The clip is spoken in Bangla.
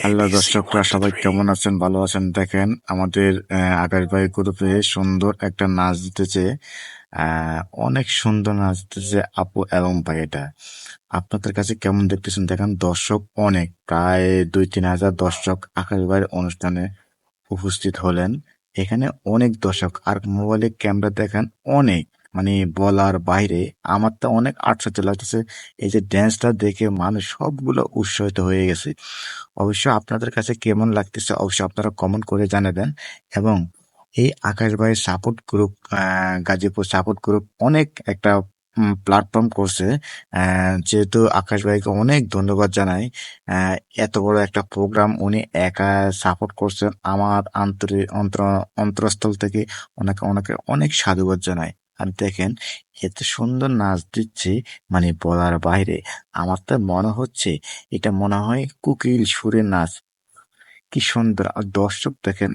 হ্যালো ABC দর্শকরা, 1 2 সবাই 3. কেমন আছেন? ভালো আছেন? দেখেন আমাদের আকাশ ভাই গ্রুপে সুন্দর একটা নাচ দিতেছে। আহ, অনেক সুন্দর নাচ দিতেছে আপু এবং ভাইটা। আপনাদের কাছে কেমন দেখতেছেন? দেখেন দর্শক অনেক, প্রায় 2-3 হাজার দর্শক আকাশ ভাইয়ের অনুষ্ঠানে উপস্থিত হলেন। এখানে অনেক দর্শক, আর মোবাইলে ক্যামেরা দেখেন অনেক, মানে বলার বাইরে। আমার তো অনেক আশ্চর্য লাগতেছে, এই যে ড্যান্সটা দেখে মানুষ সবগুলো উৎসাহিত হয়ে গেছে। অবশ্য আপনাদের কাছে কেমন লাগতেছে অবশ্যই আপনারা কমেন্ট করে জানাবেন। এবং এই আকাশ ভাইয়ের support group, Gazipur support group অনেক একটা প্ল্যাটফর্ম করছে। যেহেতু আকাশ ভাইকে অনেক ধন্যবাদ জানাই। আহ, এত বড় একটা প্রোগ্রাম উনি একা সাপোর্ট করছেন, আমার অন্তরস্থল থেকে ওনাকে ওনাকে অনেক সাধুবাদ জানাই। আর দেখেন এত সুন্দর নাচ দিচ্ছে, মানে বলার বাইরে। আমার তো মনে হচ্ছে এটা মনে হয় কোকিল সুরের নাচ। কি সুন্দর! আর দর্শক দেখেন